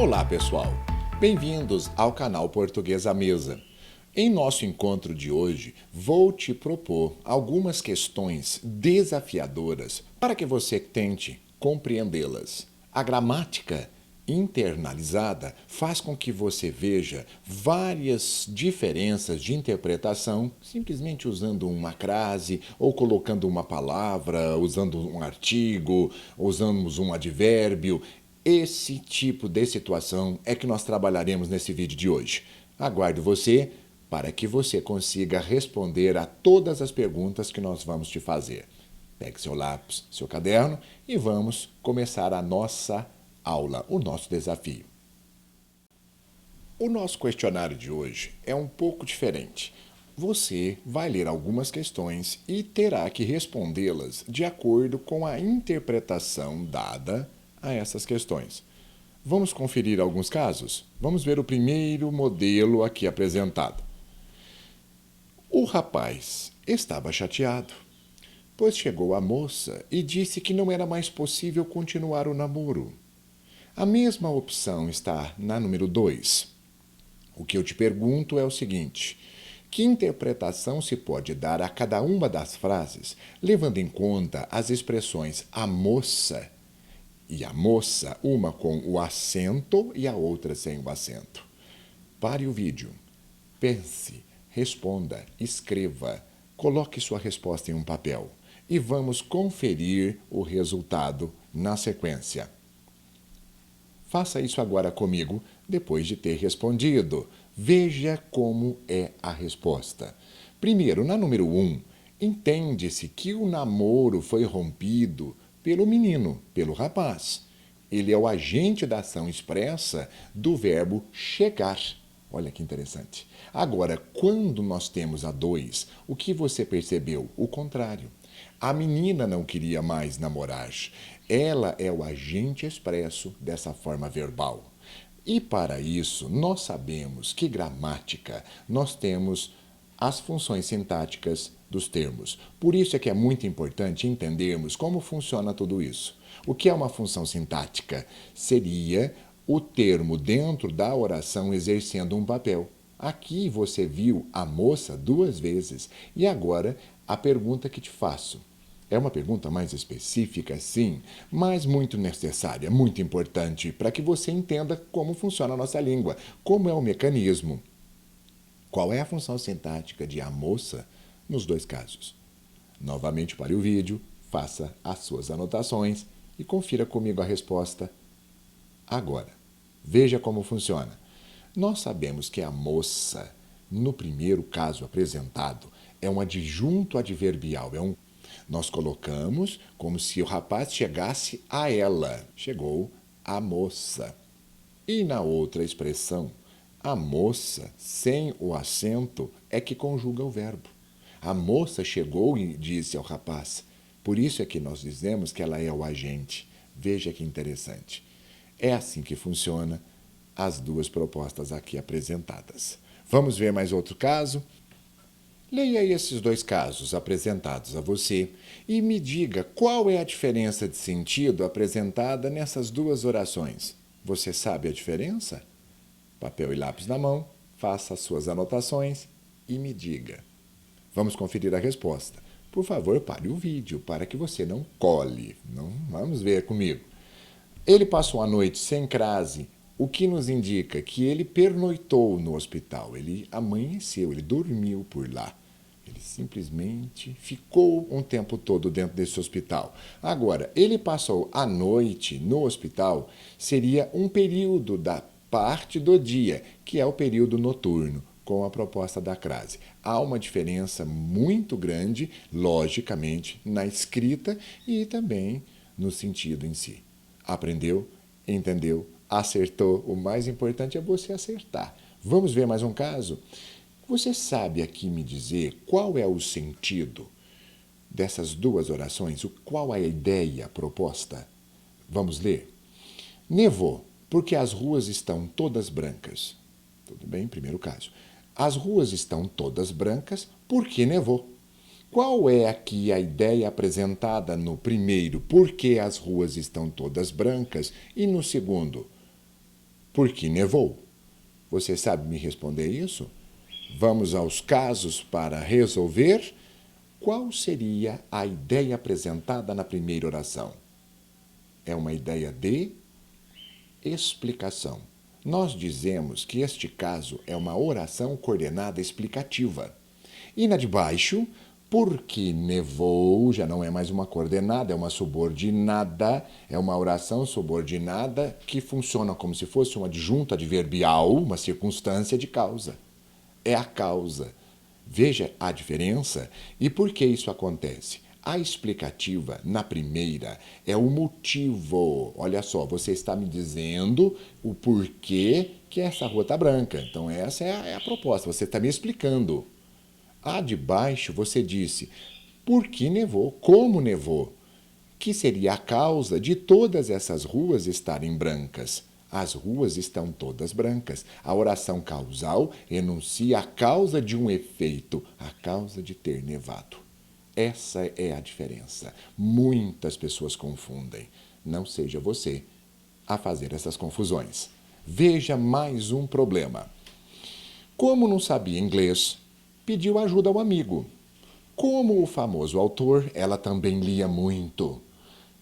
Olá, pessoal! Bem-vindos ao canal Português à Mesa. Em nosso encontro de hoje, vou te propor algumas questões desafiadoras para que você tente compreendê-las. A gramática internalizada faz com que você veja várias diferenças de interpretação simplesmente usando uma crase ou colocando uma palavra, usando um artigo, usamos um advérbio. Esse tipo de situação é que nós trabalharemos nesse vídeo de hoje. Aguardo você para que você consiga responder a todas as perguntas que nós vamos te fazer. Pegue seu lápis, seu caderno e vamos começar a nossa aula, o nosso desafio. O nosso questionário de hoje é um pouco diferente. Você vai ler algumas questões e terá que respondê-las de acordo com a interpretação dada a essas questões. Vamos conferir alguns casos? Vamos ver o primeiro modelo aqui apresentado. O rapaz estava chateado, pois chegou a moça e disse que não era mais possível continuar o namoro. A mesma opção está na número 2. O que eu te pergunto é o seguinte: que interpretação se pode dar a cada uma das frases, levando em conta as expressões a moça e a moça, uma com o acento e a outra sem o acento? Pare o vídeo, pense, responda, escreva, coloque sua resposta em um papel e vamos conferir o resultado na sequência. Faça isso agora comigo, depois de ter respondido. Veja como é a resposta. Primeiro, na número 1, entende-se que o namoro foi rompido pelo menino, pelo rapaz. Ele é o agente da ação expressa do verbo chegar. Olha que interessante. Agora, quando nós temos a 2, o que você percebeu? O contrário. A menina não queria mais namorar. Ela é o agente expresso dessa forma verbal. E para isso, nós sabemos que gramática, nós temos as funções sintáticas dos termos. Por isso é que é muito importante entendermos como funciona tudo isso. O que é uma função sintática? Seria o termo dentro da oração exercendo um papel. Aqui você viu a moça 2 vezes. E agora, a pergunta que te faço. É uma pergunta mais específica, sim, mas muito necessária, muito importante para que você entenda como funciona a nossa língua, como é o mecanismo. Qual é a função sintática de a moça nos 2 casos? Novamente pare o vídeo, faça as suas anotações e confira comigo a resposta agora. Veja como funciona. Nós sabemos que a moça, no primeiro caso apresentado, é um adjunto adverbial, nós colocamos como se o rapaz chegasse a ela. Chegou a moça. E na outra expressão, a moça, sem o acento, é que conjuga o verbo. A moça chegou e disse ao rapaz. Por isso é que nós dizemos que ela é o agente. Veja que interessante. É assim que funciona as 2 propostas aqui apresentadas. Vamos ver mais outro caso? Leia esses 2 casos apresentados a você e me diga qual é a diferença de sentido apresentada nessas 2 orações. Você sabe a diferença? Papel e lápis na mão, faça as suas anotações e me diga. Vamos conferir a resposta. Por favor, pare o vídeo para que você não cole. Vamos ver comigo. Ele passou a noite sem crase, o que nos indica que ele pernoitou no hospital, ele amanheceu, ele dormiu por lá. Ele simplesmente ficou um tempo todo dentro desse hospital. Agora, ele passou a noite no hospital, seria um período da parte do dia, que é o período noturno, com a proposta da crase. Há uma diferença muito grande, logicamente, na escrita e também no sentido em si. Aprendeu? Entendeu? Acertou? O mais importante é você acertar. Vamos ver mais um caso? Você sabe aqui me dizer qual é o sentido dessas 2 orações? Qual é a ideia proposta? Vamos ler? Nevou, porque as ruas estão todas brancas. Tudo bem? Primeiro caso. As ruas estão todas brancas porque nevou. Qual é aqui a ideia apresentada no primeiro? Porque as ruas estão todas brancas. E no segundo? porque nevou. Você sabe me responder isso? Vamos aos casos para resolver. Qual seria a ideia apresentada na primeira oração? É uma ideia de explicação. Nós dizemos que este caso é uma oração coordenada explicativa. E na de baixo, porque nevou, já não é mais uma coordenada, é uma subordinada, é uma oração subordinada que funciona como se fosse uma adjunto adverbial, uma circunstância de causa. É a causa. Veja a diferença e por que isso acontece. A explicativa, na primeira, é o motivo. Olha só, você está me dizendo o porquê que essa rua está branca. Então, essa é a proposta. Você está me explicando. A de baixo, você disse por que nevou, como nevou, que seria a causa de todas essas ruas estarem brancas. As ruas estão todas brancas. A oração causal enuncia a causa de um efeito, a causa de ter nevado. Essa é a diferença. Muitas pessoas confundem. Não seja você a fazer essas confusões. Veja mais um problema. Como não sabia inglês, pediu ajuda ao amigo. Como o famoso autor, ela também lia muito.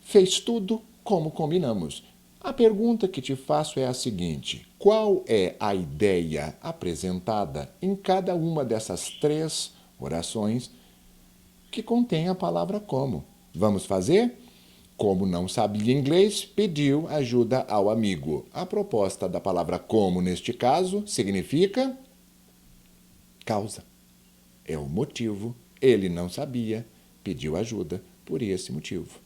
Fez tudo como combinamos. A pergunta que te faço é a seguinte: qual é a ideia apresentada em cada uma dessas 3 orações que contém a palavra como? Vamos fazer? Como não sabia inglês, pediu ajuda ao amigo. A proposta da palavra como, neste caso, significa causa. É o motivo. Ele não sabia, pediu ajuda por esse motivo.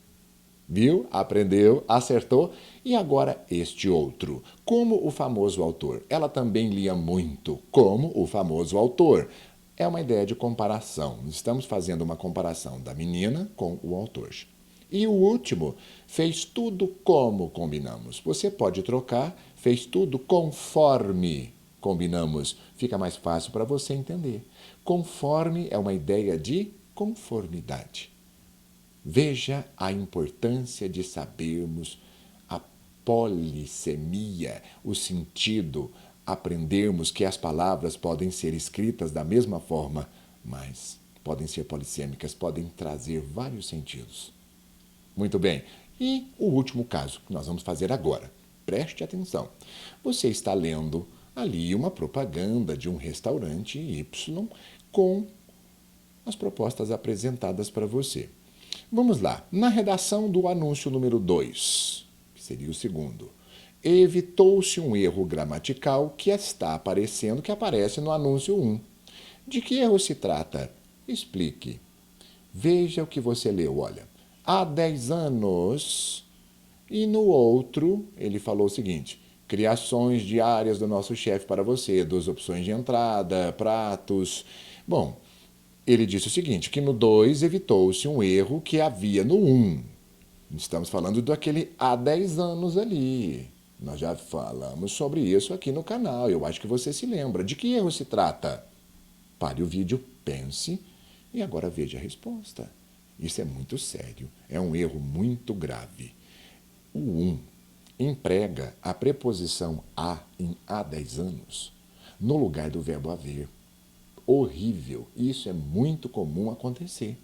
Viu? Aprendeu, acertou. E agora este outro. Como o famoso autor. Ela também lia muito. Como o famoso autor. É uma ideia de comparação. Estamos fazendo uma comparação da menina com o autor. E o último, fez tudo como combinamos. Você pode trocar, fez tudo conforme combinamos. Fica mais fácil para você entender. Conforme é uma ideia de conformidade. Veja a importância de sabermos a polissemia, o sentido, aprendermos que as palavras podem ser escritas da mesma forma, mas podem ser polissêmicas, podem trazer vários sentidos. Muito bem. E o último caso que nós vamos fazer agora. Preste atenção. Você está lendo ali uma propaganda de um restaurante Y com as propostas apresentadas para você. Vamos lá. Na redação do anúncio número 2, que seria o segundo, evitou-se um erro gramatical que está aparecendo, que aparece no anúncio 1. De que erro se trata? Explique. Veja o que você leu, olha. Há 10 anos. E no outro, ele falou o seguinte: criações diárias do nosso chefe para você, 2 opções de entrada, pratos. Bom, ele disse o seguinte, que no 2 evitou-se um erro que havia no 1. Estamos falando daquele há 10 anos ali. Nós já falamos sobre isso aqui no canal. Eu acho que você se lembra. De que erro se trata? Pare o vídeo, pense e agora veja a resposta. Isso é muito sério. É um erro muito grave. O 1 emprega a preposição a em há 10 anos no lugar do verbo haver. Horrível. Isso é muito comum acontecer.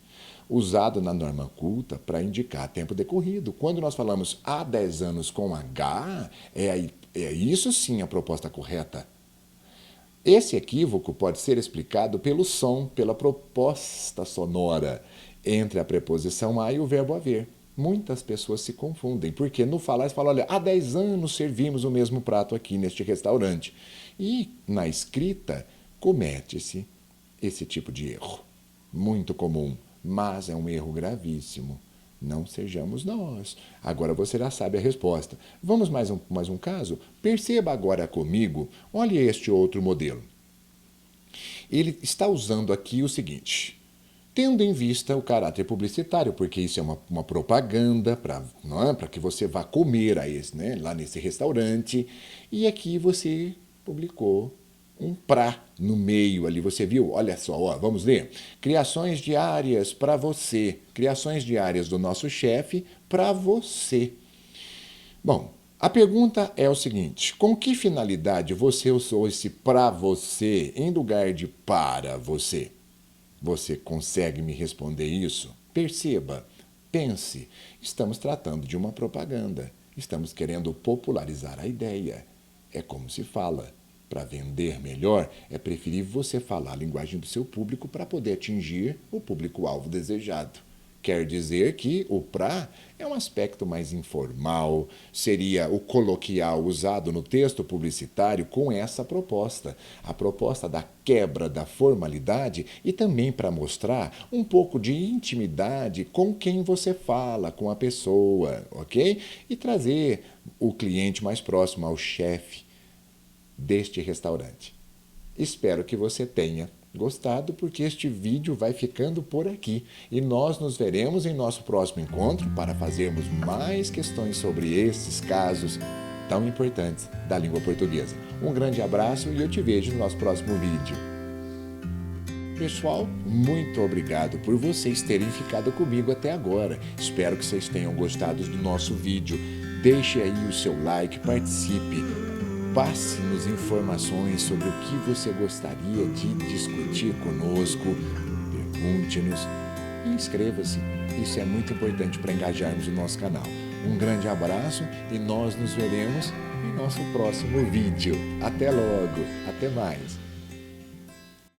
Usado na norma culta para indicar tempo decorrido. Quando nós falamos há 10 anos com H, é isso sim a proposta correta. Esse equívoco pode ser explicado pelo som, pela proposta sonora entre a preposição a e o verbo haver. Muitas pessoas se confundem, porque no falar você fala, olha, há 10 anos servimos o mesmo prato aqui neste restaurante. E na escrita comete-se esse tipo de erro. Muito comum, mas é um erro gravíssimo. Não sejamos nós. Agora você já sabe a resposta. Vamos mais um caso? Perceba agora comigo, olhe este outro modelo. Ele está usando aqui o seguinte, tendo em vista o caráter publicitário, porque isso é uma propaganda para que você vá comer lá nesse restaurante, e aqui você publicou um pra no meio ali, você viu? Olha só, ó, vamos ler. Criações diárias para você. Criações diárias do nosso chefe para você. Bom, A pergunta é o seguinte: com que finalidade você usou esse para você em lugar de para você? Você consegue me responder isso? Perceba, pense, estamos tratando de uma propaganda. Estamos querendo popularizar a ideia. É como se fala. Para vender melhor, é preferível você falar a linguagem do seu público para poder atingir o público-alvo desejado. Quer dizer que o pra é um aspecto mais informal, seria o coloquial usado no texto publicitário com essa proposta. A proposta da quebra da formalidade e também para mostrar um pouco de intimidade com quem você fala, com a pessoa, ok? E trazer o cliente mais próximo ao chefe deste restaurante. Espero que você tenha gostado, porque este vídeo vai ficando por aqui e nós nos veremos em nosso próximo encontro para fazermos mais questões sobre esses casos tão importantes da língua portuguesa. Um grande abraço e eu te vejo no nosso próximo vídeo. Pessoal, muito obrigado por vocês terem ficado comigo até agora. Espero que vocês tenham gostado do nosso vídeo. Deixe aí o seu like, participe. Passe-nos informações sobre o que você gostaria de discutir conosco, pergunte-nos e inscreva-se. Isso é muito importante para engajarmos o nosso canal. Um grande abraço e nós nos veremos em nosso próximo vídeo. Até logo, até mais!